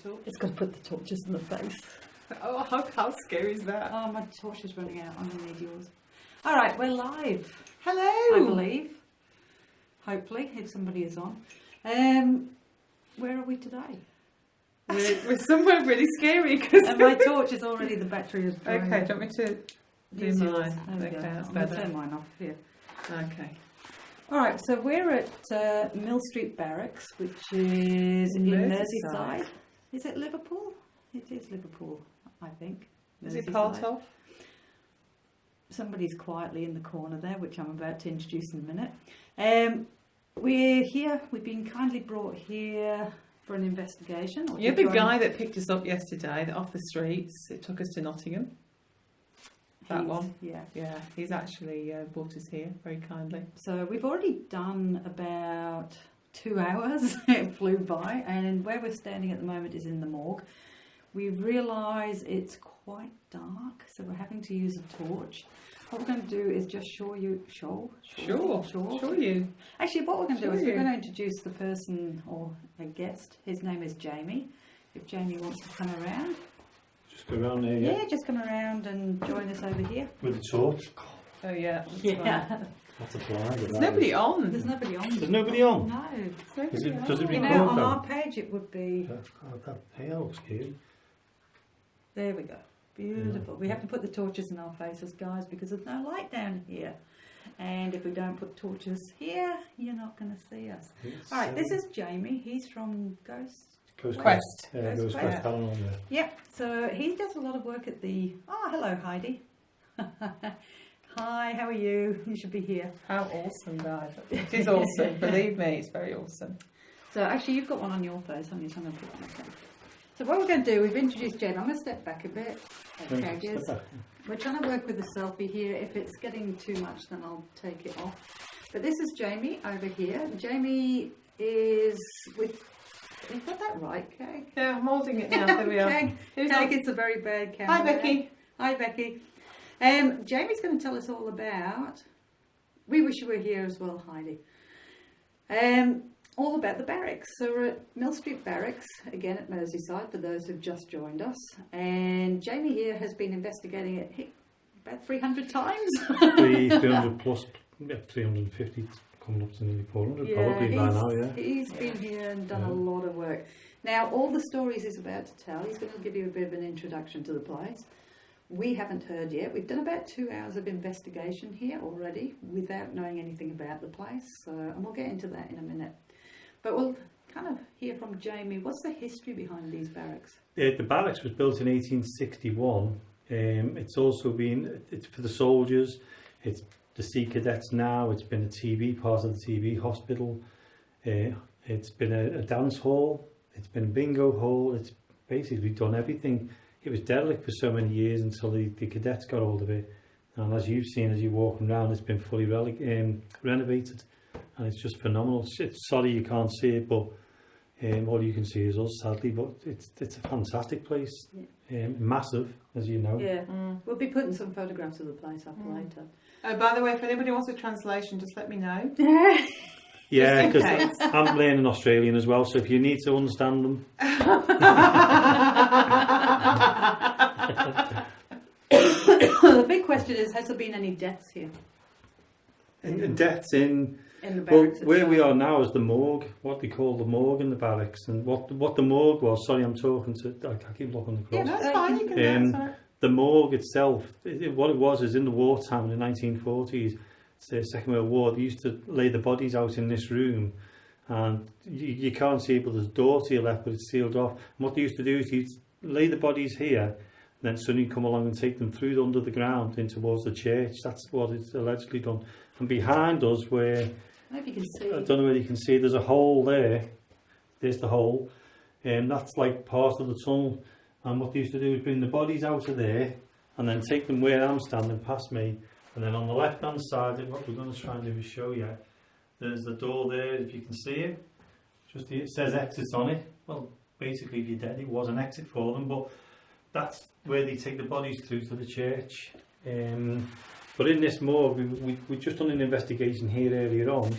torch. It's going to put the torches in the face. Oh, how scary is that? Oh, my torch is running out. I'm going to need yours. All right, we're live. Hello. I believe. Hopefully, if somebody is on. Where are we today? We're somewhere really scary because And my torch is already, the battery is drained. Okay, do you want me to do Use yours. mine? There we Okay, go. that's I'm going to better. turn mine off here. Okay. All right, so we're at Millstreet Barracks, which is in Merseyside. Merseyside. Is it Liverpool? It is Liverpool, I think. Is it part Merseyside. of? Somebody's quietly in the corner there, which I'm about to introduce in a minute. We're here, we've been kindly brought here for an investigation. or You're to the join- guy that picked us up yesterday, that off the streets. It took us to Nottingham. That He's- one. Yeah. Yeah, he's actually brought us here very kindly. So we've already done about 2 hours. It flew by, and where we're standing at the moment is in the morgue. We've realised it's quite dark, so we're having to use a torch. What we're going to do is just show you. Sure you. Actually, what we're going to do Sure is we're you. going to introduce the person or a guest. His name is Jamie. If Jamie wants to come around. Just go around there, Yeah, just come around and join us over here. with the torch. Oh yeah. That's right. Yeah. That's a flag. There's nobody on. There's nobody on. There's nobody on. No. There's Is nobody it- on. does it You record know, on that? our page it would be. Hey, that looks scary. There we go. Beautiful. We have to put the torches in our faces, guys, because there's no light down here. And if we don't put torches here, you're not going to see us. It's, All right, this is Jamie. He's from Ghost. Quest. Yeah, Ghost Ghost Quest Quest. Paranormal. Yeah. Yep. So he does a lot of work at the. Oh, hello, Heidi. Hi, how are you? You should be here. How awesome, guys. It is awesome. Believe me, it's very awesome. So actually, you've got one on your face, haven't you? So I'm going to put it on my face. So what we're going to do, we've introduced Jamie. I'm going to step back a bit. Okay, Step back. we're trying to work with the selfie here. If it's getting too much, then I'll take it off. But this is Jamie over here. Jamie is with. You got that right, Keg? Yeah, I'm holding it now. There we are. Keg, Who's Keg, on? it's a very bad camera. Hi, Becky. Hi, Becky. Jamie's going to tell us all about. We wish you were here as well, Heidi. All about the barracks. So we're at Millstreet Barracks, again at Merseyside, for those who've just joined us. And Jamie here has been investigating it about 300 times. 300 plus, yeah, 350, coming up to nearly 400 probably by now, yeah. He's been here and done a lot of work. Now, all the stories he's about to tell, he's going to give you a bit of an introduction to the place. We haven't heard yet. We've done about 2 hours of investigation here already without knowing anything about the place. So, and we'll get into that in a minute. But we'll kind of hear from Jamie. What's the history behind these barracks? The barracks was built in 1861. It's also been, it's for the soldiers, it's the sea cadets now, it's been a TV, part of the TV hospital, it's been a dance hall, it's been a bingo hall, it's basically done everything. It was derelict for so many years until the cadets got hold of it. And as you've seen, as you're walking around, it's been fully renovated. And it's just phenomenal. It's sorry you can't see it, but all you can see is us, sadly. But it's a fantastic place, massive, as you know. Yeah, we'll be putting some photographs of the place up later. Oh, by the way, if anybody wants a translation, just let me know. Yeah, Just in because case. I'm learning Australian as well. So if you need to understand them, The big question is, has there been any deaths here and deaths in. in the Well, barracks? where we itself? are now is the morgue, what they call the morgue in the barracks, and what the morgue was. Sorry, I'm talking to. I keep looking across. Yeah, that's fine. You can. That's The morgue itself, what it was is in the wartime in the 1940s, it's the Second World War, they used to lay the bodies out in this room, and you can't see it, but there's a door to your left, but it's sealed off. And what they used to do is you'd lay the bodies here, and then suddenly come along and take them through under the ground in towards the church. That's what it's allegedly done. And behind us, where I don't know if you can see. I don't know whether you can see, there's a hole there. There's the hole, and that's like part of the tunnel. And what they used to do is bring the bodies out of there and then take them where I'm standing past me. And then on the left hand side, what we're going to try and do is show you, there's the door there, if you can see it. Just it says exits on it. Well, basically, if you're dead, it was an exit for them, but that's where they take the bodies through to the church. But in this morgue, we just done an investigation here earlier on,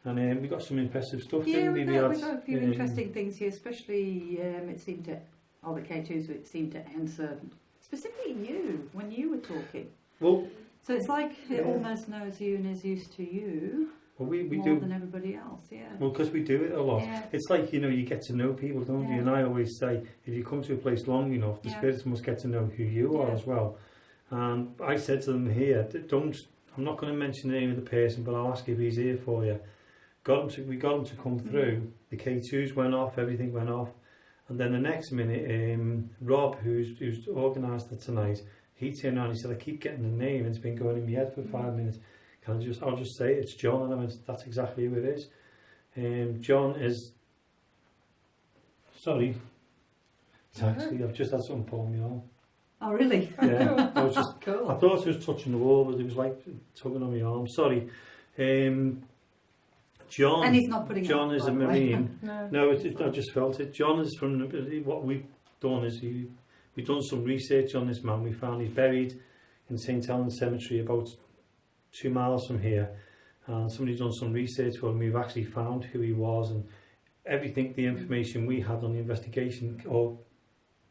And we got some impressive stuff, Yeah, didn't we? we've got a few um, interesting things here, especially it seemed to, all the K2s, it seemed to answer, specifically you, when you were talking. Well, So it's like it yeah. almost knows you and is used to you we more do. than everybody else, yeah. Well, because we do it a lot. Yeah. It's like, you get to know people, don't you? Yeah. And I always say, if you come to a place long enough, the Yeah. spirits must get to know who you are Yeah. as well. And I said to them here, I'm not going to mention the name of the person, but I'll ask if he's here for you. We got him to come through. The K2s went off, everything went off. And then the next minute, Rob, who's organised it tonight, he turned around and he said, I keep getting the name, and it's been going in my head for 5 minutes. I'll just say it's John, and I went, that's exactly who it is. John is, sorry, it's actually, I've just had someone pull me on. Oh, really? Yeah, I was just, I Cool. thought it was touching the wall, but it was like tugging on my arm. Sorry. John. And he's not putting John it is up, a by the way. Marine. No, I just felt it. John is from what we've done is we've done some research on this man. We found he's buried in St Helens Cemetery about 2 miles from here, and somebody's done some research for him. We've actually found who he was, and everything, the information we had on the investigation all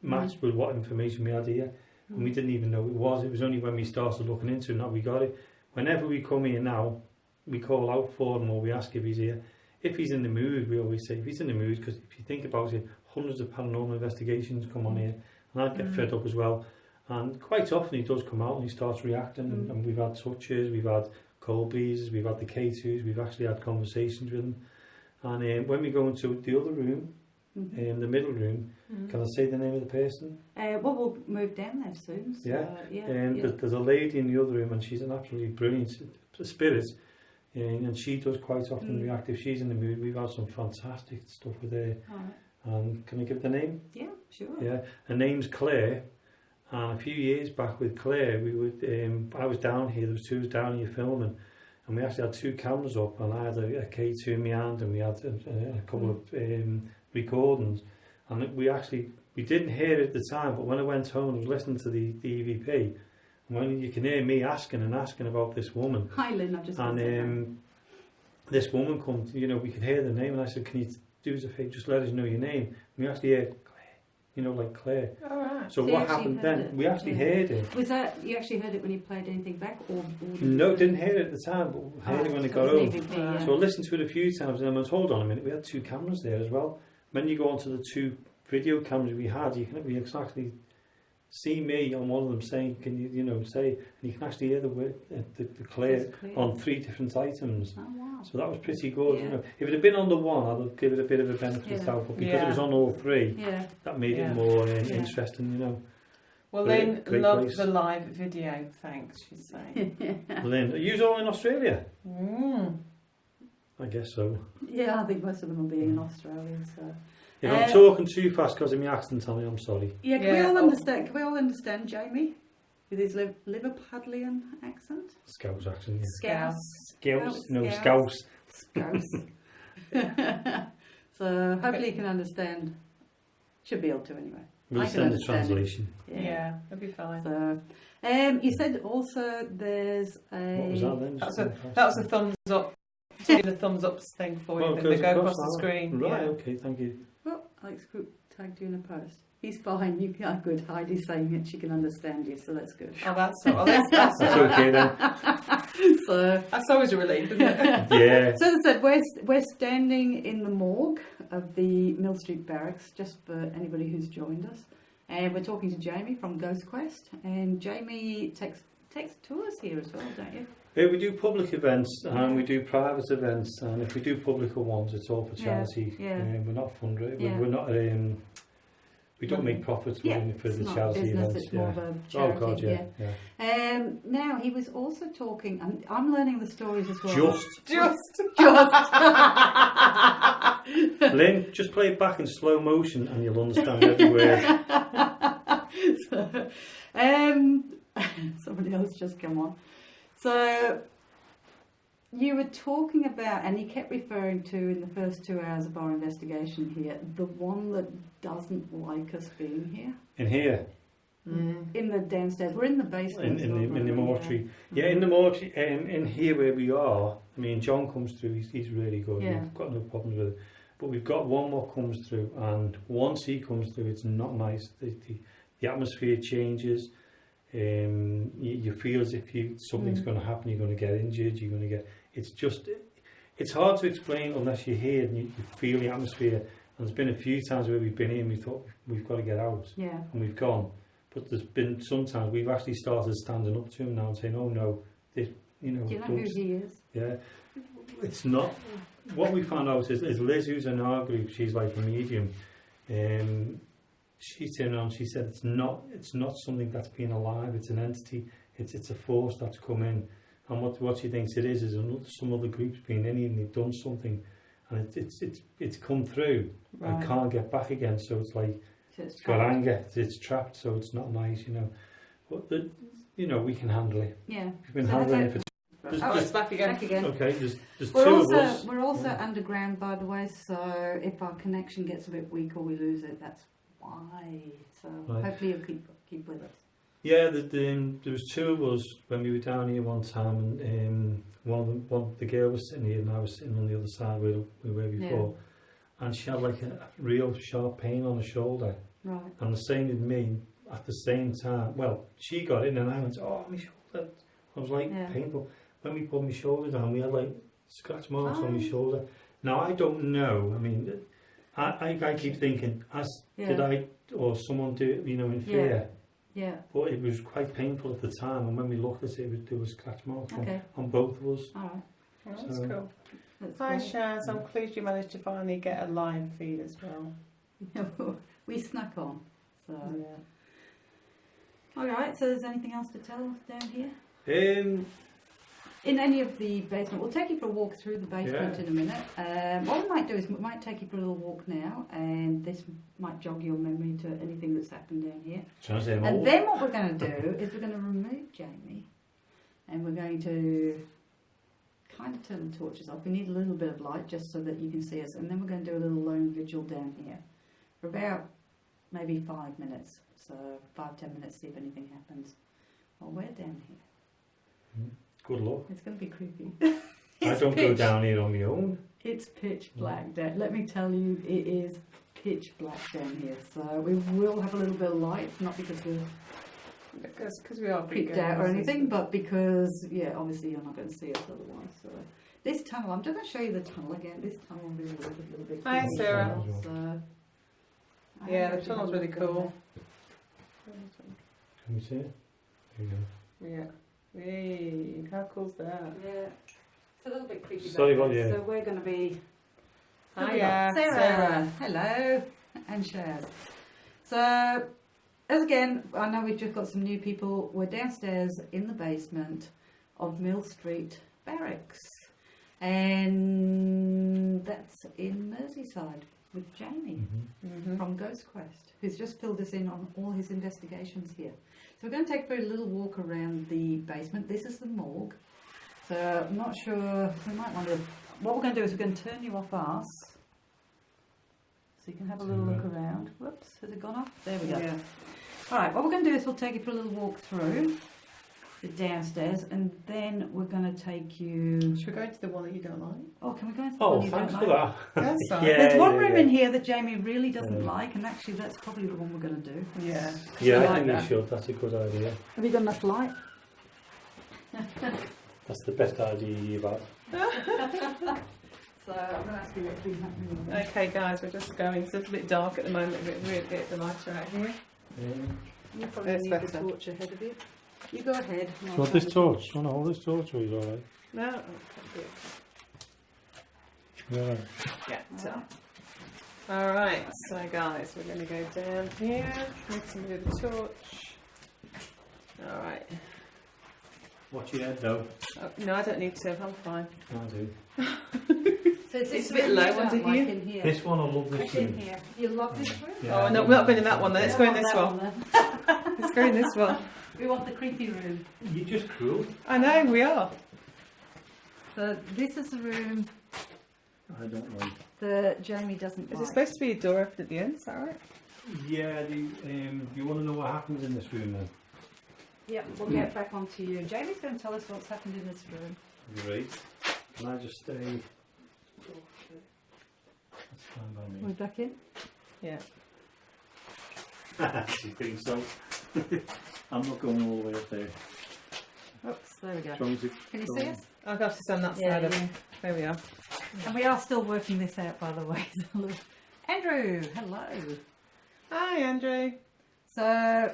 matched with what information we had here, and we didn't even know it was. It was only when we started looking into it that we got it. Whenever we come here now, we call out for him or we ask if he's here. If he's in the mood, we always say if he's in the mood, because if you think about it, hundreds of paranormal investigations come on here, and I'd get fed up as well. And quite often he does come out and he starts reacting, and we've had touches, we've had cold breezes, we've had the K2s, we've actually had conversations with him. And when we go into the other room, the middle room, can I say the name of the person? Well, we'll move down there soon. So, Yeah. yeah. There's a lady in the other room, and she's an absolutely brilliant spirit, and she does quite often react if she's in the mood. We've had some fantastic stuff with her. Alright. Can I give the name? Yeah, sure. Yeah, her name's Claire. And a few years back with Claire, we would. I was down here. There was 2 of us down here filming, and we actually had 2 cameras up, and I had a K2 in my hand, and we had a couple of recordings, and we didn't hear it at the time, but when I went home, I was listening to the EVP, and when you can hear me asking about this woman, Hi, Lynn. I've just and this woman comes, we could hear the name, and I said, can you do us a favour, just let us know your name? And we actually heard Claire, like Claire. All right. So you what actually happened heard then? it? We actually heard it. Was that, you actually heard it when you played anything back? Or No, didn't hear it at the time, but heard it when I so got it was home. an EVP, yeah. So I listened to it a few times, and then I went, hold on a minute, we had 2 cameras there as well. When you go onto the 2 video cameras we had, you can actually see me on one of them saying, can you, say, and you can actually hear the word, the Claire It's clear. on 3 different items. Oh, wow. So that was pretty good, Yeah. If it had been on the one, I'd give it a bit of a benefit of Yeah. doubt, but because Yeah. it was on all 3, Yeah. that made Yeah. it more Yeah. interesting, Well, Great- Lynn great loved place. the live video, thanks, she's saying. Lynn, are you all in Australia? Mm. I guess so. Yeah, I think most of them will be in Australia. So If I'm talking too fast because of my accent, Tommy, I'm sorry. yeah, can we Yeah, all oh. understand? Can we all understand Jamie with his Liverpudlian accent? Scouse accent, Scouse. yeah. Scouse? No, Scouse. Scouse. Scouse. So hopefully you can understand. Should be able to anyway. We'll I can send the understand it. translation. Yeah, it'll be fine. So, you said also there's a. What was that then? That was a thumbs up. The thumbs up thing for you. Oh, They goes go across across the that. screen. Right, Yeah. okay, thank you. Oh, Alex Group tagged you in a post. He's fine. You are good. Heidi's saying that she can understand you, so that's good. Oh, that's that's That's okay then. So. that's always a relief, isn't it? Yeah. So as I said, we're standing in the morgue of the Millstreet Barracks, just for anybody who's joined us. And we're talking to Jamie from Ghost Quest. And Jamie takes tours here as well, don't you? We do public events and we do private events, and if we do public ones, it's all for charity. Yeah. We're not fundraising. Yeah. We're not. We don't make profits Yeah, for it's the not charity business, events. it's more of a charity. Oh God, yeah. Now he was also talking. I'm learning the stories as well. Just Lynn, just play it back in slow motion, and you'll understand every word. So, somebody else just come on. So you were talking about, and you kept referring to in the first 2 hours of our investigation here, the one that doesn't like us being here. In here, In the downstairs, we're in the basement. in the mortuary. Yeah, in the mortuary, in here where we are, I mean, John comes through, he's really good, Yeah. we've got no problems with it. But we've got one more comes through, and once he comes through, it's not nice. The atmosphere changes. You feel as if something's going to happen, you're going to get injured, you're going to get... It's hard to explain unless you're here and you feel the atmosphere. And there's been a few times where we've been here and we thought, we've got to get out. Yeah. And we've gone. But there's been some times we've actually started standing up to him now and saying, oh no, this, you know... Do you know who he is? Yeah. It's not... What we found out is Liz, who's in our group, she's like a medium. She turned around, she said it's not something that's been alive, it's an entity, it's a force that's come in. And what she thinks it is some other group's been in here and they've done something, and it's come through and can't get back again. So it's like it's got anger, it's trapped, so it's not nice, you know. But we can handle it. Yeah. We've been handling it for... It's back again. Back again. Okay, there's two of us. We're also underground, by the way, so if our connection gets a bit weak or we lose it, that's why. So hopefully you'll keep with us. Yeah, there was two of us when we were down here one time, and the girl was sitting here and I was sitting on the other side where we were before, and she had like a real sharp pain on her shoulder. Right. And the same with me at the same time. Well, she got it and I went, oh, my shoulder. I was like, painful. When we put my shoulder down, we had like scratch marks on my shoulder. Now, I don't know. I mean, I keep thinking, did I or someone do it, in fear? Yeah. But it was quite painful at the time, and when we looked at it, there was scratch marks on both of us. All right. Oh, that's cool. Hi, Shaz. I'm pleased you managed to finally get a live feed as well. We snuck on. So. Yeah. All right. So, is there anything else to tell down here? In any of the basement, we'll take you for a walk through the basement in a minute. What we might do is we might take you for a little walk now, and this might jog your memory to anything that's happened down here. And then what we're going to do is we're going to remove Jamie, and we're going to kind of turn the torches off. We need a little bit of light just so that you can see us, and then we're going to do a little lone vigil down here for about maybe 5 minutes. So 5-10 minutes, see if anything happens while we're down here. Good luck. It's going to be creepy. I don't go down here on my own. It's pitch black down. Let me tell you, it is pitch black down here. So we will have a little bit of light, not because we're because we are creeped out or anything, but because obviously you're not going to see us otherwise. So this tunnel, I'm just going to show you the tunnel again. This tunnel is a little bit. Hi, Sarah. So, the tunnel's really cool. Can we see it? There you go. Yeah. Hey, how cool's that? Yeah, it's a little bit creepy. Sorry about you. So we're going to be. Hiya, Sarah. Hello, and Shaz. So, as again, I know we've just got some new people. We're downstairs in the basement of Millstreet Barracks, and that's in Merseyside with Jamie from Ghost Quest, who's just filled us in on all his investigations here. So we're going to take a little walk around the basement. This is the morgue. So I'm not sure, we might want to... What we're going to do is we're going to turn you off us. So you can have a little look around. Whoops, has it gone off? There we go. Yeah. Alright, what we're going to do is we'll take you for a little walk through the downstairs, and then we're going to take you... Should we go into the one that you don't like? Oh, can we go into the one you don't thanks like? for that. That's fine. There's one room in here that Jamie really doesn't like, and actually that's probably the one we're going to do. Yeah. Yeah, I I like think that. you should. That's a good idea. Have you got enough light? That's the best idea you've had. So I'm going to ask you what's been happening with it. Okay, guys, we're just going. It's a little bit dark at the moment. We'll get the lights out here. You probably That's need better. the torch ahead of you. You go ahead. Do you want this torch? Do you want to hold this torch, or is it alright? No. Yeah. Yeah. So. All right. So, guys, we're going to go down here. Need to move the torch. All right. Watch your head though. Oh, no, I don't need to. I'm fine. I do. So It's a bit low under here. in here. This one I love this It's in room. here. You love this room? Yeah, Oh no, we're not going in that one then. Let's go in this one. Then. Let's go in this one. We want the creepy room. You're just cruel. I know we are. So this is the room I don't like. that Jamie doesn't Is there like. supposed to be a door open at the end? Is that right? Yeah, you want to know what happens in this room then? Yep, we'll get back onto you. Jamie's going to tell us what's happened in this room. Great. Can I just stay? That's fine by We're me. back in. Yeah. You think so? I'm not going all the way up there. Oops, there we go. Do you want me to Can you go see on? us? I'll have to stand that Yeah, side of yeah. There we are. And we are still working this out, by the way. Andrew, hello. Hi, Andrew. So,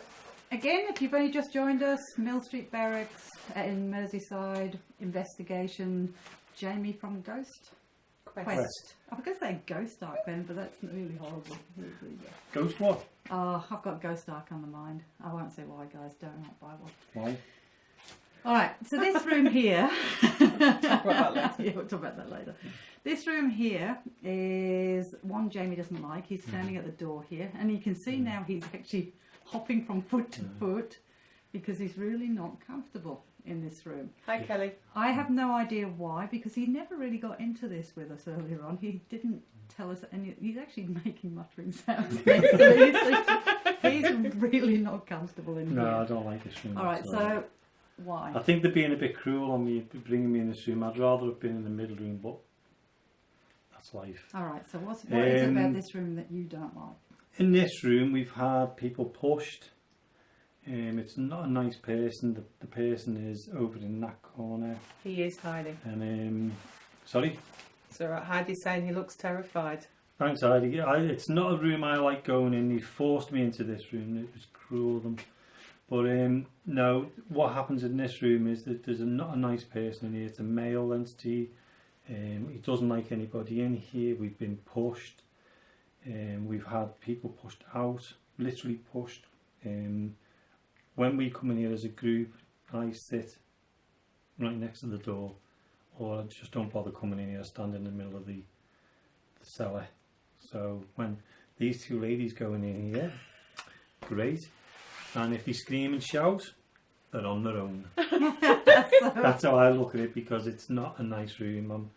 again, if you've only just joined us, Millstreet Barracks in Merseyside, investigation, Jamie from Ghost Quest. I was going to say Ghost Ark then, but that's really horrible. Really bad. Ghost what? Oh, I've got Ghost Ark on the mind. I won't say why, guys. Don't not buy one. Why? Alright, so this room here... Talk about that later. Yeah, we'll talk about that later. This room here is one Jamie doesn't like. He's standing at the door here, and you can see now he's actually hopping from foot to foot because he's really not comfortable in this room. Hi, Kelly. I have no idea why, because he never really got into this with us earlier on. He didn't tell us any. He's actually making muttering sounds. He's really not comfortable in here. No, I don't like this room. Alright, so why? I think they're being a bit cruel on me, bringing me in this room. I'd rather have been in the middle room, but that's life. Alright, so what is it about this room that you don't like? In this room, we've had people pushed. It's not a nice person. The person is over in that corner. He is hiding. And sorry, So Heidi's saying he looks terrified. thanks, Heidi. It's not a room I like going in. He forced me into this room. It was cruel of them. But no, what happens in this room is that there's not a nice person in here. It's a male entity. He doesn't like anybody in here. We've been pushed. We've had people pushed out, literally pushed. When we come in here as a group, I sit right next to the door, or I just don't bother coming in here. I stand in the middle of the cellar. So when these two ladies go in here, great. And if they scream and shout, they're on their own. That's how I look at it, because it's not a nice room.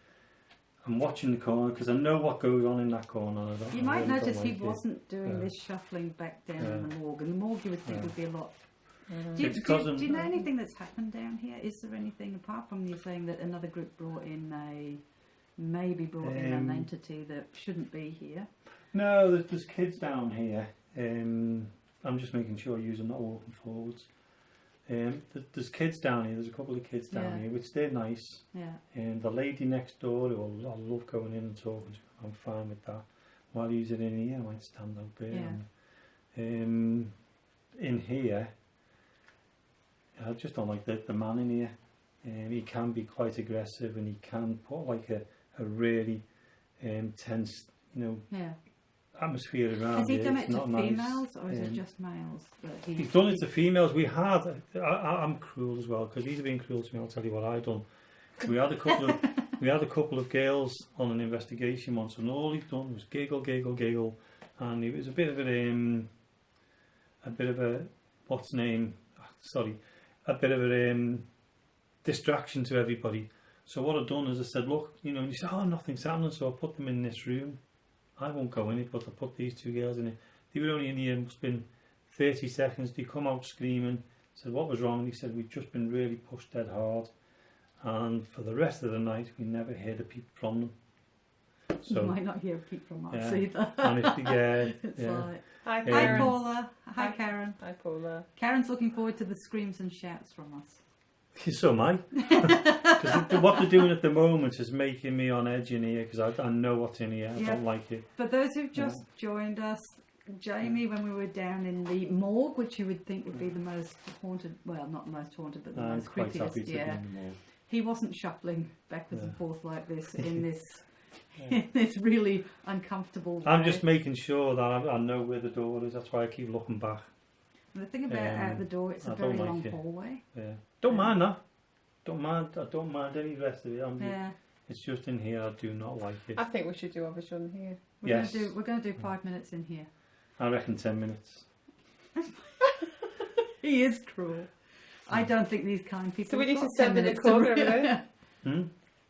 I'm watching the corner because I know what goes on in that corner. You might really notice don't he like it. wasn't doing this shuffling back down in the morgue, and the morgue you would think would be a lot. Do It's 'cause do you know anything that's happened down here? Is there anything apart from you saying that another group brought in an entity that shouldn't be here? No, there's kids down here. I'm just making sure you're not walking forwards. There's kids down here. There's a couple of kids down here, which they're nice. Yeah. And the lady next door, who I love going in and talking to, I'm fine with that. While he's in here, I might stand out there. Yeah. And, in here, I just don't like the man in here. He can be quite aggressive, and he can put like a really tense, Yeah. atmosphere around. Has he here. done It's it to not nice. females, or is it just males? That He's done it to females. We had. I'm cruel as well, because he's been cruel to me. I'll tell you what I've done. We had a couple of girls on an investigation once, and all he'd done was giggle, and he was a bit of a bit of a distraction to everybody. So what I've done is I said, look, and he said, oh, nothing's happening. So I put them in this room. I won't go in it, but I put these two girls in it. They were only in here, must have been 30 seconds. They come out screaming. Said, what was wrong? And he said, we've just been really pushed dead hard. And for the rest of the night, we never heard a peep from them. So, you might not hear a peep from us either. And It's like, Hi, hi Karen. Paula. Hi Karen. Hi, Paula. Karen's looking forward to the screams and shouts from us. So am I. Because what they're doing at the moment is making me on edge in here, because I know what's in here. I don't like it. For those who've just joined us, Jamie, when we were down in the morgue, which you would think would be the most haunted, well, not the most haunted, but the I'm most quite happy creepiest, to be in the morgue. he wasn't shuffling backwards and forth like this in this in this really uncomfortable way. I'm just making sure that I know where the door is. That's why I keep looking back. And the thing about out the door, it's a I very don't like long it. hallway. Yeah. Don't mind that. I don't mind any rest of it. Yeah. It's just in here I do not like it. I think we should do our Vigil in here. We're going to do 5 minutes in here. I reckon 10 minutes. He is cruel. I don't think these kind people. So we need have to got stand 10 in the minutes to corner over read. there.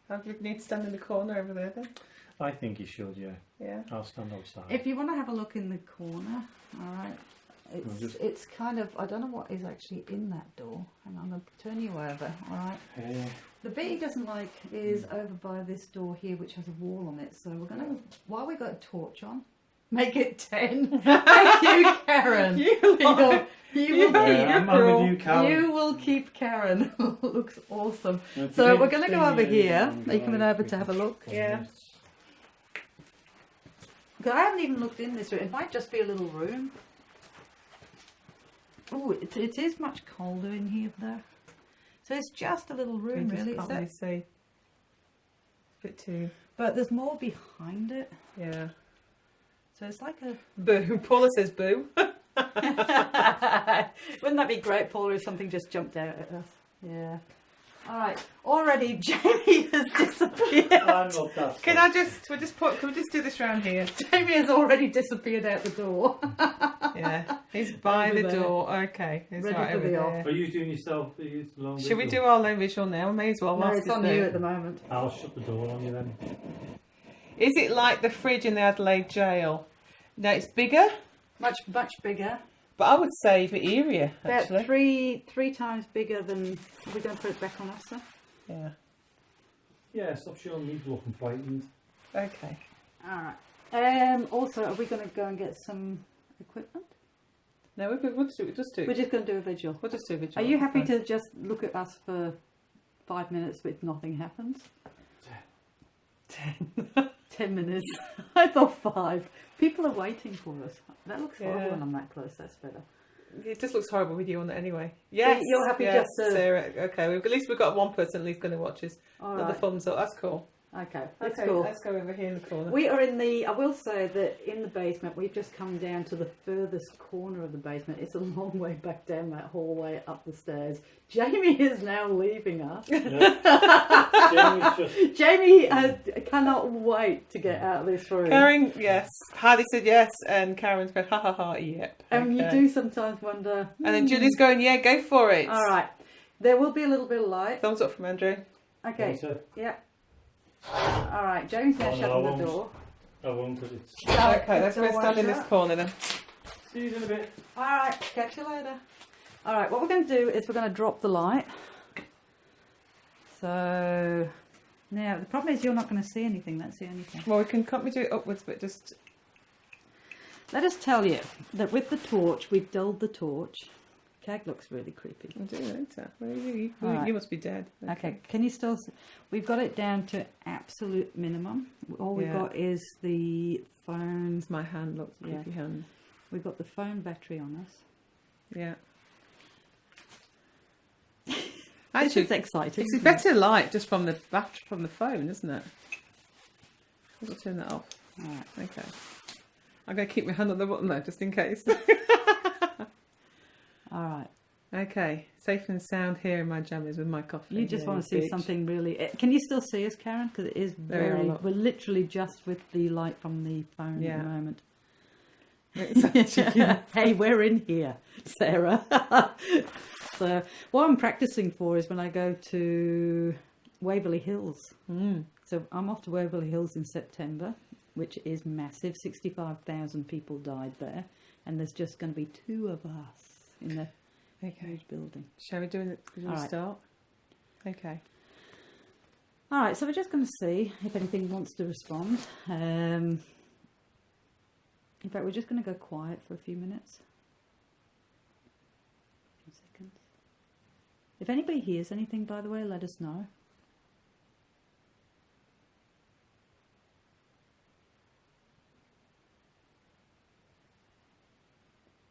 How do we need to stand in the corner over there then? I think you should, yeah. Yeah. I'll stand outside. If you want to have a look in the corner, all right. it's kind of, I don't know what is actually in that door. Hang on, I'll turn you over, alright? The bit he doesn't like is over by this door here, which has a wall on it. So we're going to, while we've got a torch on, make it 10. Thank you, Karen. You will keep Karen. Looks awesome. So we're going to go over here. Are you coming over to have a look? Yeah. Because I haven't even looked in this room. It might just be a little room. Oh, it is much colder in here though. So it's just a little room, really. Can't really see. A bit too. But there's more behind it. Yeah. So it's like a Boo. Paula says boo. Wouldn't that be great, Paula, if something just jumped out at us? Yeah. All right. Already, Jamie has disappeared. I'm not that. Can we just do this round here? Jamie has already disappeared out the door. Yeah. He's by Over the there. door. Okay. He's Ready right for over the there. off. Are you doing yourself? Long Should we visual? do our low visual now? May as well. No, whilst it's on there. you at the moment. I'll shut the door on you then. Is it like the fridge in the Adelaide jail? No, it's bigger, Much bigger. but I would say the area About actually. three times bigger than. Are we going to put it back on us, sir? Yeah. Yeah, stop showing me looking frightened. Okay. All right. Also, are we going to go and get some equipment? No, we'll just do We're it. just going to do a vigil. We'll just do a vigil. Are you happy to just look at us for 5 minutes with nothing happens? 10 minutes. I thought 5. People are waiting for us. That looks horrible Yeah. when I'm that close. That's better. It just looks horrible with you on it anyway. Yes. you're happy yes, just to- Sarah. Okay. At least we've got one person at least going to watch us. All Another right. thumbs up. That's cool. Okay, that's Okay, cool. let's go over here in the corner. We are in the, I will say that in the basement, we've just come down to the furthest corner of the basement. It's a long way back down that hallway up the stairs. Jamie is now leaving us. Jamie cannot wait to get out of this room. Karen, yes. Harley said yes, and Karen's going, ha ha ha, yep. And you Okay. do sometimes wonder. And then Julie's going, yeah, go for it. All right, there will be a little bit of light. Thumbs up from Andrew. Okay, yeah. All right, Jamie's now Oh, no, I shutting the won't. door. I won't, because it's... Okay, let's go Door stand in this shut. corner then. See you in a bit. All right, catch you later. All right, what we're going to do is we're going to drop the light. So now the problem is you're not going to see anything. That's the only thing. Well, can't we do it upwards, but just... Let us tell you that with the torch, we've dulled the torch. Cag looks really creepy. I'll do it later. Well, you All right. must be dead. Okay, can you still see? We've got it down to absolute minimum. All we've Yeah. got is the phone. It's my hand, look, Yeah. creepy hand. We've got the phone battery on us. Yeah. This Actually, is exciting. it's isn't better light just from the phone, isn't it? I'll turn that off. it? All right. Okay. I'm going to keep my hand on the button though, just in case. All right. Okay. Safe and sound here in my jammies with my coffee. You just Yeah, want to see bitch. something really. Can you still see us, Karen? Because it is There we are, very. look. We're literally just with the light from the phone Yeah. at the moment. It's- Hey, we're in here, Sarah. So what I'm practicing for is when I go to Waverley Hills. So I'm off to Waverley Hills in September, which is massive. 65,000 people died there, and there's just going to be 2 of us in the huge building. Shall we do it? All right. Start? Okay. All right, so we're just going to see if anything wants to respond. In fact, we're just going to go quiet for a few minutes. A few seconds. If anybody hears anything, by the way, let us know.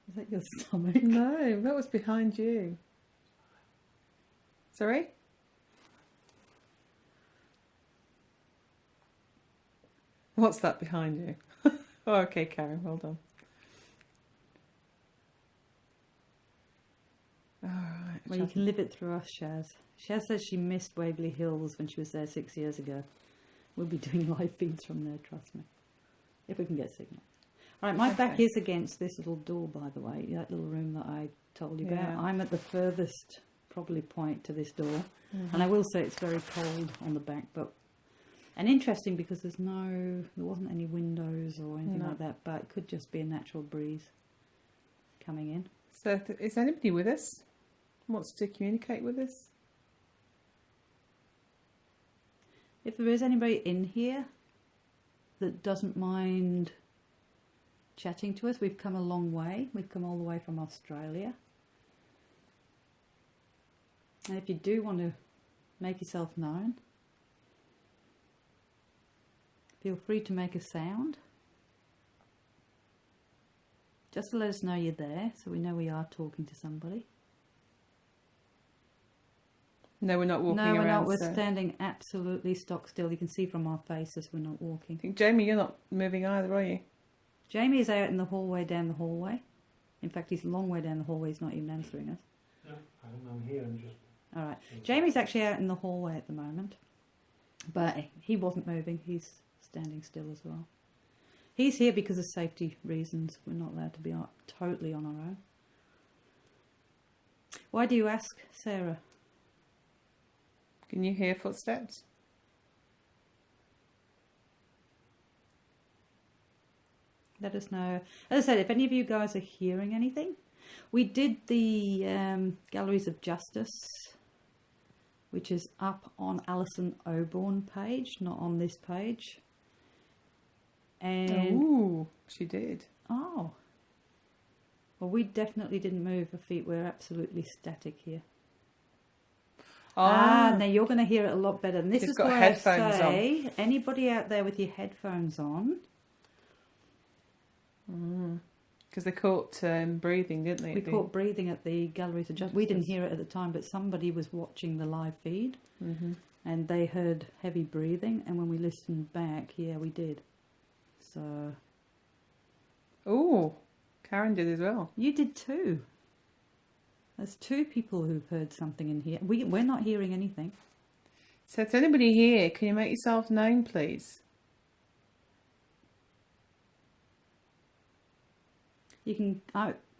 Is that your stomach? No, that was behind you. Sorry? What's that behind you? Oh, okay, Karen, well done. All right. Well, you can live it through us, Shaz. Shaz says she missed Waverley Hills when she was there 6 years ago. We'll be doing live feeds from there, trust me. If we can get signal. All right, my back Okay. is against this little door, by the way, that little room that I told you Yeah. about. I'm at the furthest, probably, point to this door. And I will say it's very cold on the back, but... And interesting because there wasn't any windows or anything No. like that, but it could just be a natural breeze. coming in. So, is anybody with us? Wants to communicate with us? If there is anybody in here that doesn't mind chatting to us, we've come a long way. We've come all the way from Australia. And if you do want to make yourself known, feel free to make a sound. Just to let us know you're there, so we know we are talking to somebody. No, we're not walking around. No, we're not. We're so. standing absolutely stock still. You can see from our faces we're not walking. I think, Jamie, you're not moving either, are you? Jamie is out in the hallway, down the hallway. In fact, he's a long way down the hallway. He's not even answering us. No, I'm here. I'm just. All right. Jamie's actually out in the hallway at the moment, but he wasn't moving. He's standing still as well. He's here because of safety reasons. We're not allowed to be totally on our own. Why do you ask, Sarah? Can you hear footsteps? Let us know. As I said, if any of you guys are hearing anything, we did the Galleries of Justice, which is up on Alison Oborn page, not on this page. And Ooh, she did. oh, well, we definitely didn't move a feet. We're absolutely static here. Now you're going to hear it a lot better. And this She's is got why I headphones say, anybody out there with your headphones on, Because they caught breathing, didn't they? we caught breathing at the Galleries of Justice. We didn't hear it at the time, but somebody was watching the live feed, and they heard heavy breathing. And when we listened back, yeah, we did. So Oh, Karen did as well. you did too. There's two people who've heard something in here. We're not hearing anything. So if anybody here, can you make yourself known, please? You can,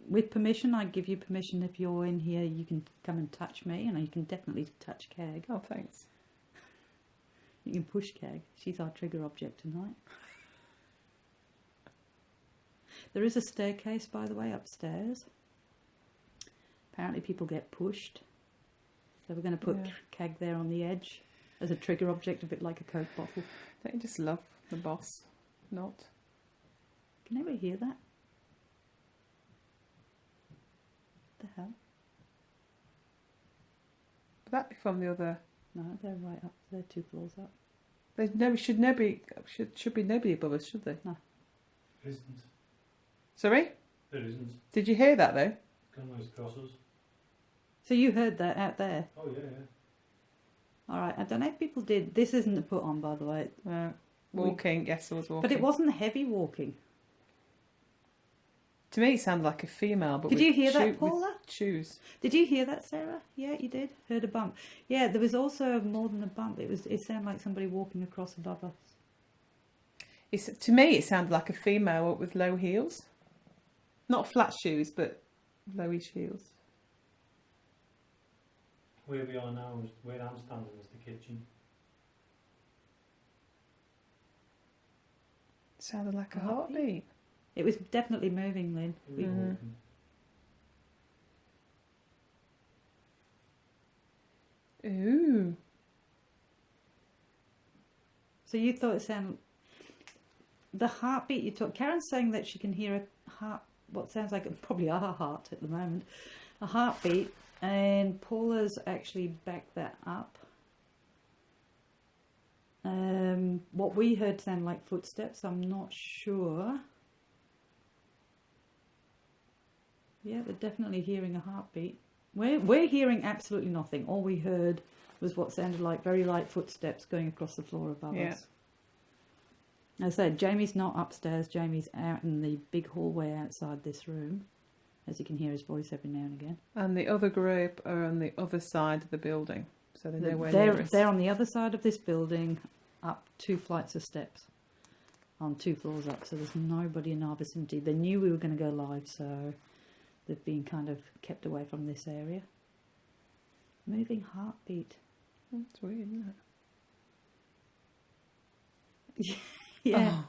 with permission, I give you permission. If you're in here, you can come and touch me, and you can definitely touch Cag. Oh, thanks. You can push Cag. She's our trigger object tonight. There is a staircase, by the way, upstairs. Apparently people get pushed. So we're going to put Cag there on the edge as a trigger object, a bit like a Coke bottle. Don't you just love the boss? Not. Can anybody hear that? What the hell? But that'd be from the other. No, they're right up. They're 2 floors up. There's no, should be nobody above us, should there? No. There isn't. Sorry? There isn't. Did you hear that though? Come nice crosses. So you heard that out there? Oh yeah. All right. I don't know if people did. This isn't a put on, by the way. Walking. Yes, I was walking. But it wasn't heavy walking. To me, it sounded like a female. But Did with you hear that, with Paula? Shoes. Did you hear that, Sarah? Yeah, you did. Heard a bump. Yeah, there was also more than a bump. It sounded like somebody walking across above us. To me, it sounded like a female with low heels. Not flat shoes, but lowish heels. Where we are now, where I'm standing, is the kitchen. It sounded like a heartbeat. It was definitely moving, Lynn. Ooh. So you thought it sounded... The heartbeat you took... Karen's saying that she can hear a heart... What sounds like probably our heart at the moment. A heartbeat. And Paula's actually backed that up. What we heard sounded like footsteps. I'm not sure. Yeah, they're definitely hearing a heartbeat. We're hearing absolutely nothing. All we heard was what sounded like very light footsteps going across the floor above us. As I said, Jamie's not upstairs. Jamie's out in the big hallway outside this room. As you can hear his voice every now and again. And the other group are on the other side of the building. So they're nowhere near us. They're on the other side of this building, up 2 flights of steps. On 2 floors up. So there's nobody in our vicinity. They knew we were going to go live, so they've been kind of kept away from this area. Moving heartbeat. That's weird, isn't Yeah. Oh,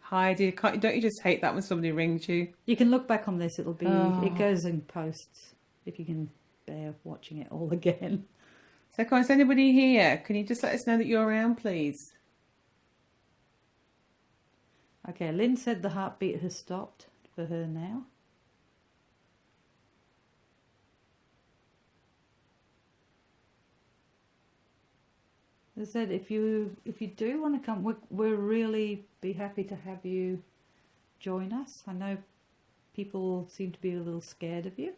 Heidi, don't you just hate that when somebody rings you? You can look back on this. It'll be. Oh. It goes in posts if you can bear watching it all again. So, come on, is anybody here? Can you just let us know that you're around, please? Okay, Lynn said the heartbeat has stopped for her now. As I said, if you do want to come, we'll really be happy to have you join us. I know people seem to be a little scared of you.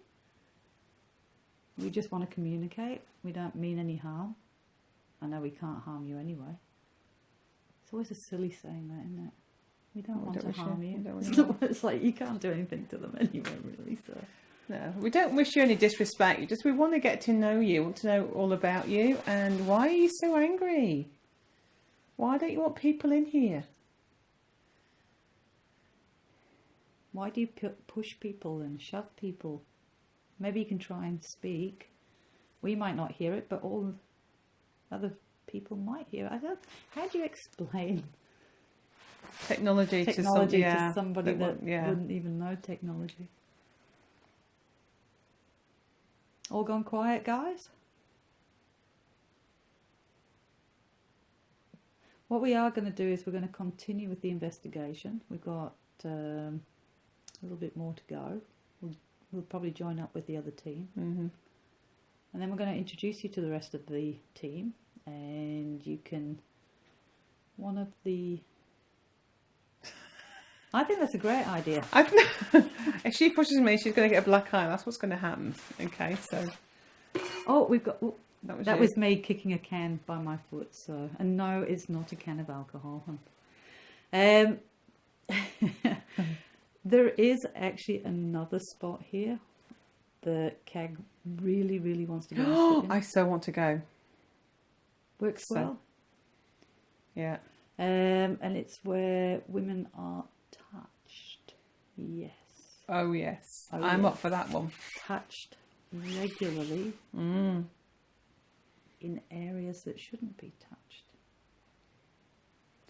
We just want to communicate. We don't mean any harm. I know we can't harm you anyway. It's always a silly saying that, isn't it? We don't want to harm you. It's like you can't do anything to them anyway, really. So no, we don't wish you any disrespect. We want to get to know you, want to know all about you. And why are you so angry? Why don't you want people in here? Why do you push people and shove people? Maybe you can try and speak. We might not hear it, but all other people might hear it. How do you explain technology to somebody that wouldn't even know technology? All gone quiet, guys? What we are going to do is we're going to continue with the investigation. We've got a little bit more to go. We'll probably join up with the other team. Mm-hmm. And then we're going to introduce you to the rest of the team. And you can... I think that's a great idea. If she pushes me, she's going to get a black eye. That's what's going to happen. Okay, so... Oh, we've got... Oh, that was me kicking a can by my foot. So, and no, it's not a can of alcohol. There is actually another spot here that CAG really, really wants to go and sit in. I so want to go. Works well. Yeah. And it's where women are touched. Yes. Oh, yes. I'm up for that one. Touched regularly in areas that shouldn't be touched.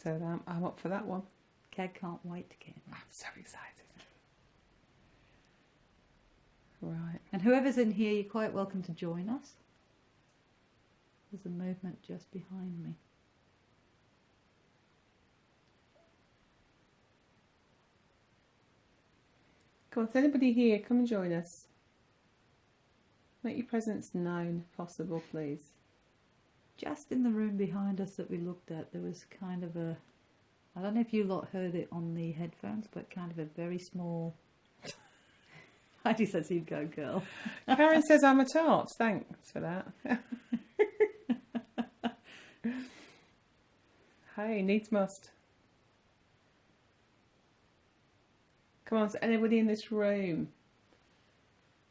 So I'm up for that one. CAG can't wait to get in. I'm so excited. Right. And whoever's in here, you're quite welcome to join us. There's a movement just behind me. Come on, is anybody here? Come and join us. Make your presence known, if possible, please. Just in the room behind us that we looked at, there was kind of a... I don't know if you lot heard it on the headphones, but kind of a very small... Heidi says you'd go, girl. Karen says I'm a tart. Thanks for that. Hey, needs must. Come on, so anybody in this room,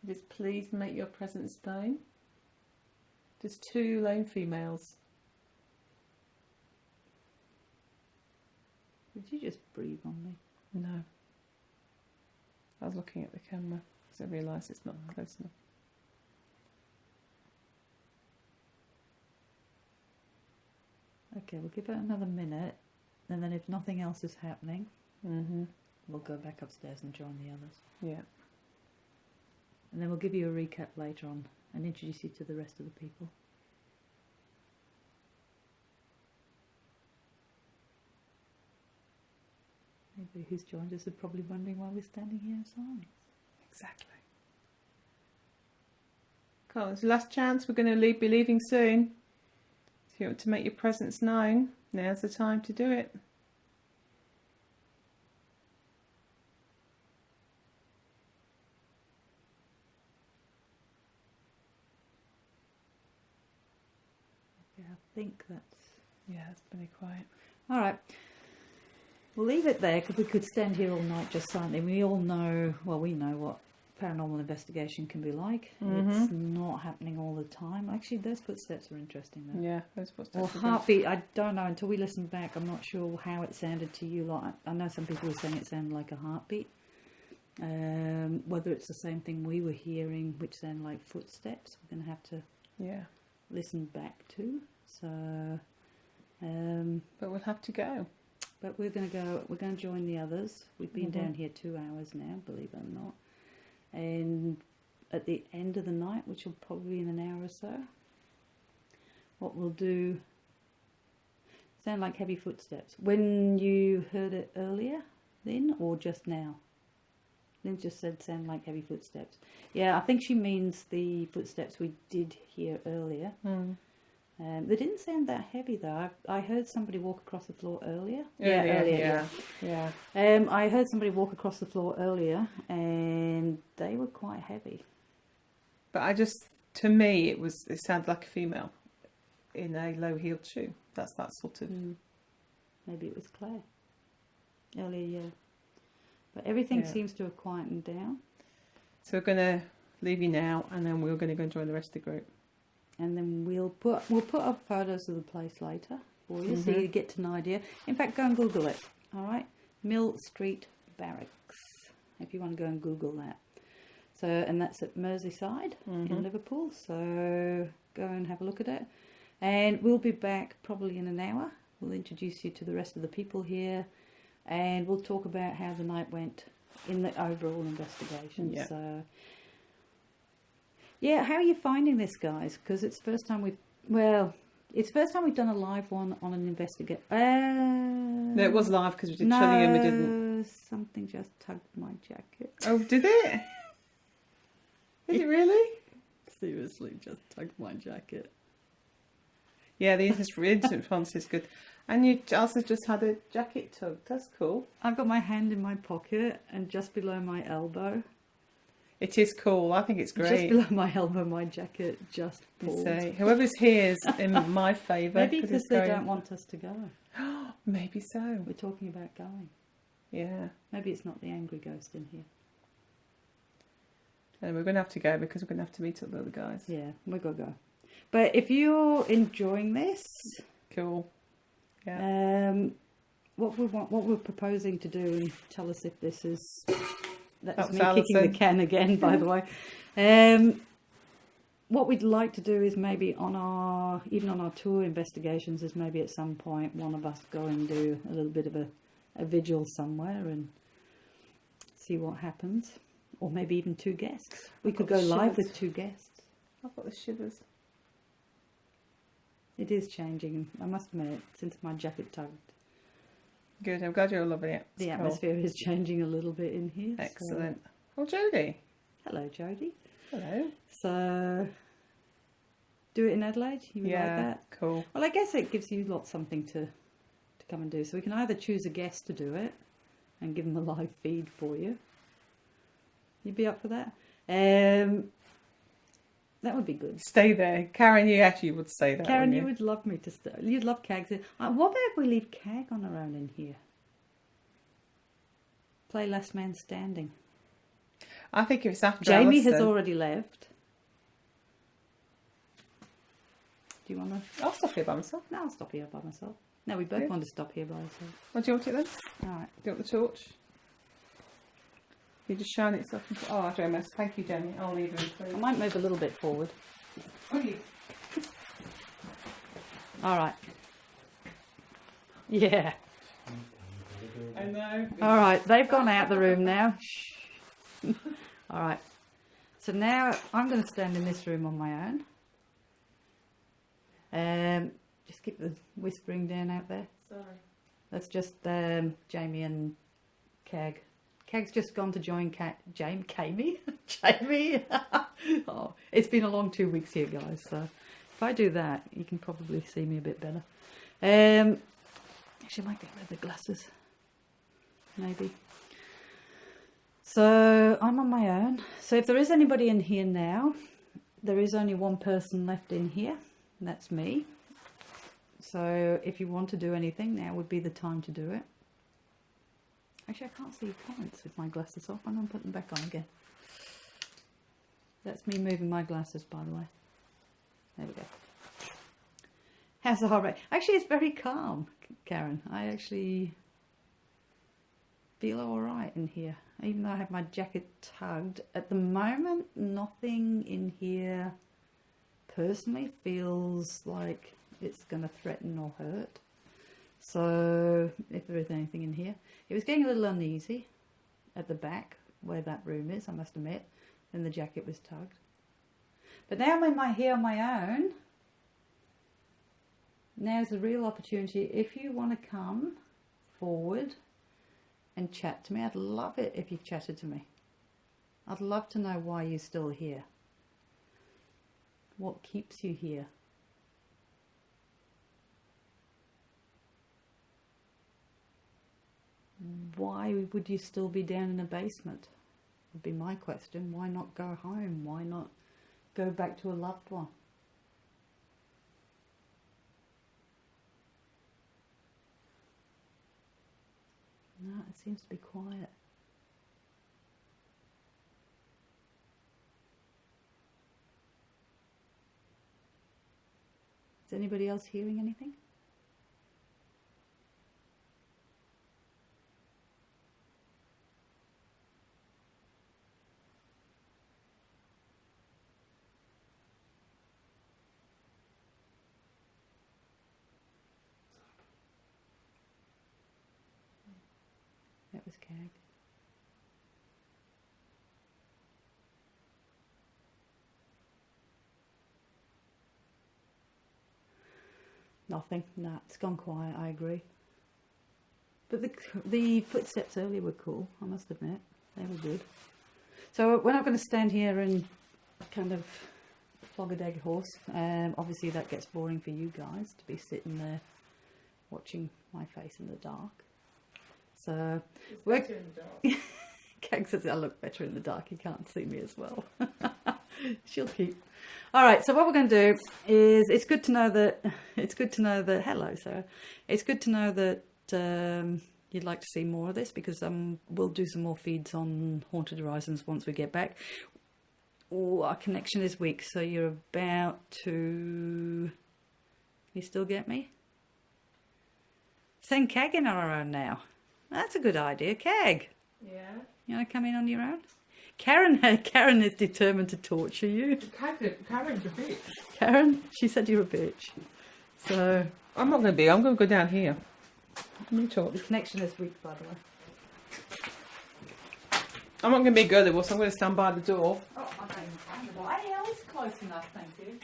just please make your presence known. Just 2 lone females. Did you just breathe on me? No. I was looking at the camera because I realised it's not close enough. Okay, we'll give it another minute, and then if nothing else is happening, we'll go back upstairs and join the others. Yeah. And then we'll give you a recap later on and introduce you to the rest of the people. Anybody who's joined us are probably wondering why we're standing here in silence. Exactly. Come on, it's the last chance. We're going to be leaving soon. If you want to make your presence known, now's the time to do it. Yeah, I think that's... Yeah, it's pretty quiet. All right. We'll leave it there because we could stand here all night just silently. We all know, well, we know what paranormal investigation can be like. It's not happening all the time. Actually, those footsteps are interesting though. Yeah, those footsteps. Well, heartbeat, I don't know. Until we listen back, I'm not sure how it sounded to you. Like, I know some people were saying it sounded like a heartbeat. Whether it's the same thing we were hearing, which sound like footsteps, we're going to have to listen back to. So, but we'll have to go. But we're going to join the others. We've been down here 2 hours now, believe it or not. And at the end of the night, which will probably be in an hour or so, what we'll do, sound like heavy footsteps. When you heard it earlier then, or just now? Lynn just said sound like heavy footsteps. Yeah, I think she means the footsteps we did hear earlier. They didn't sound that heavy though. I heard somebody walk across the floor earlier. Yeah. I heard somebody walk across the floor earlier, and they were quite heavy. But to me, it sounded like a female in a low-heeled shoe. That's that sort of... Maybe it was Claire. Earlier, yeah. But everything seems to have quietened down. So we're going to leave you now, and then we're going to go and join the rest of the group. And then we'll put up photos of the place later for you, so you get an idea. In fact, go and Google it, all right? Millstreet Barracks, if you want to go and Google that. So, and that's at Merseyside in Liverpool, so go and have a look at it. And we'll be back probably in an hour. We'll introduce you to the rest of the people here, and we'll talk about how the night went in the overall investigation. Yeah. So, yeah, how are you finding this, guys? Because it's the first time we've done a live one on an investigation. No, it was live because we did Trillium, we didn't. Something just tugged my jacket. Oh, did it? Did it really? Seriously, just tugged my jacket. Yeah, the instant response is good. And you also just had a jacket tugged. That's cool. I've got my hand in my pocket, and just below my elbow. It is cool. I think it's great. Just below my elbow, my jacket just pulled. So whoever's here is in my favour. Maybe because they don't want us to go. Maybe so. We're talking about going. Yeah. Maybe it's not the angry ghost in here. And we're going to have to go because we're going to have to meet up with the other guys. Yeah, we've got to go. But if you're enjoying this... Cool. Yeah. What we're proposing to do, and tell us if this is... That's me Alison. kicking the can again, by the way. What we'd like to do is maybe even on our tour investigations, is maybe at some point one of us go and do a little bit of a vigil somewhere and see what happens. Or maybe even 2 guests. We could go live with 2 guests. I've got the shivers. It is changing, I must admit, since my jacket tugged. Good, I'm glad you're loving it. The It's cool. atmosphere is changing a little bit in here. Excellent. Oh, Jodie. Hello, Jodie. Hello. So, do it in Adelaide? You would like that? Cool. Well, I guess it gives you something to come and do. So we can either choose a guest to do it and give them a live feed for you. You'd be up for that? That would be good. Stay there. Karen, you actually would say that. Karen, wouldn't you would love me to stay. You'd love Cag. What about if we leave Cag on her own in here? Play last man standing. I think if it's after Jamie Alison, has already left. Do you want to? I'll stop here by myself. No, I'll stop here by myself. No, we both want to stop here by ourselves. What do you want it then? All right. Do you want the torch? You just shine it stuff. Oh, I don't know. Thank you, Jenny. I'll leave it. I might move a little bit forward. Okay. All right. Yeah. I know. All right. They've gone out the room now. Shh. All right. So now I'm going to stand in this room on my own. Just keep the whispering down out there. Sorry. That's just Jamie and Cag. Cag's just gone to join Jamie. Oh, it's been a long 2 weeks here, guys. So if I do that, you can probably see me a bit better. Actually, I might get rid of the glasses. Maybe. So I'm on my own. So if there is anybody in here now, there is only one person left in here, and that's me. So if you want to do anything, now would be the time to do it. Actually, I can't see your comments with my glasses off. I'm going to put them back on again. That's me moving my glasses, by the way. There we go. How's the heart rate? Actually, it's very calm, Karen. I actually feel all right in here. Even though I have my jacket tugged. At the moment, nothing in here personally feels like it's going to threaten or hurt. So if there is anything in here, it was getting a little uneasy at the back where that room is, I must admit, and the jacket was tugged. But now I'm here on my own. Now's a real opportunity. If you want to come forward and chat to me, I'd love it if you've chatted to me. I'd love to know why you're still here. What keeps you here? Why would you still be down in a basement? Would be my question. Why not go home? Why not go back to a loved one? No, it seems to be quiet. Is anybody else hearing anything? That was Cag. Nothing. Nah, it's gone quiet. I agree. But the footsteps earlier were cool. I must admit, they were good. So we're not going to stand here and kind of flog a dead horse. Obviously, that gets boring for you guys to be sitting there watching my face in the dark. So we're better in the dark. Cag says I look better in the dark. You can't see me as well. She'll keep. All right. So what we're going to do is, it's good to know that. Hello, Sarah. It's good to know that you'd like to see more of this, because we'll do some more feeds on Haunted Horizons once we get back. Oh, our connection is weak, so you're about to. You still get me? Send Cag in on our own now. That's a good idea, Cag. Yeah. You want to come in on your own? Karen is determined to torture you. Karen's a bitch. Karen, she said you're a bitch. So I'm not going to be. I'm going to go down here. Let me talk. the connection is weak, by the way. I'm not going to be gullible, so I'm going to stand by the door. Oh, I don't even find the door. Hey, it's close enough, thank you.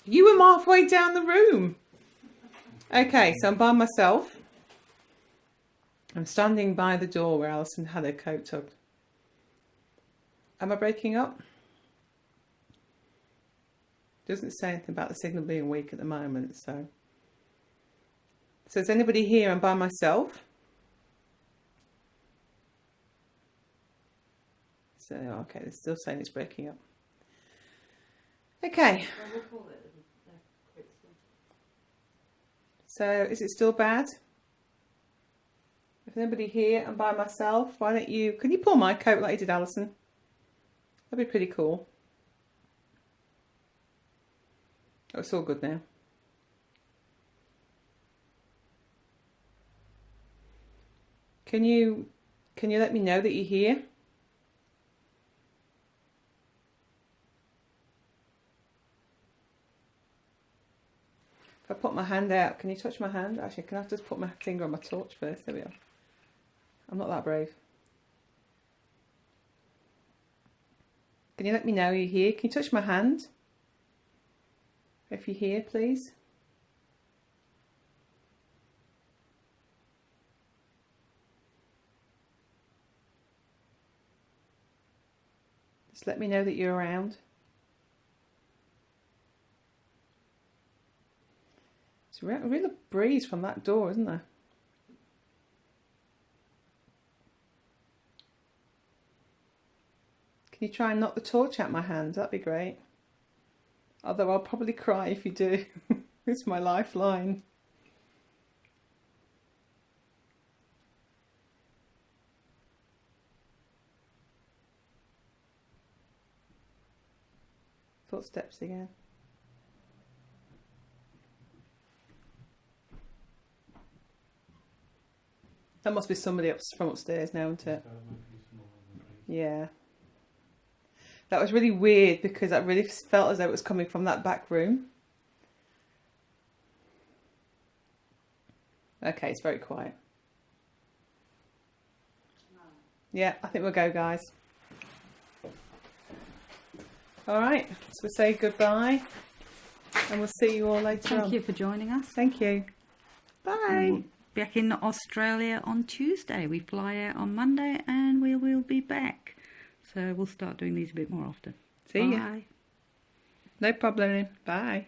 You were halfway down the room. Okay, so I'm by myself. I'm standing by the door where Alison had her coat tugged. Am I breaking up? Doesn't say anything about the signal being weak at the moment, so. So is anybody here? I'm by myself. So, okay, they're still saying it's breaking up. Okay. So is it still bad? If anybody here, I'm by myself. Why don't you, can you pull my coat like you did, Alison? That'd be pretty cool. Oh, it's all good now. Can you let me know that you're here? If I put my hand out, can you touch my hand? Actually, can I just put my finger on my torch first? There we are. I'm not that brave. Can you let me know you're here? Can you touch my hand? If you're here, please. Just let me know that you're around. It's a real breeze from that door, isn't there? Can you try and knock the torch out my hand? That'd be great. Although I'll probably cry if you do. It's my lifeline. Footsteps again. That must be somebody from upstairs now, isn't it? Yeah. That was really weird because I really felt as though it was coming from that back room. Okay, it's very quiet. Yeah, I think we'll go, guys. All right, so we'll say goodbye, and we'll see you all later on. Thank you for joining us. Thank you. And Bye. we'll be back in Australia on Tuesday. We fly out on Monday and we will be back. So we'll start doing these a bit more often. See ya. Bye. No problem. Bye.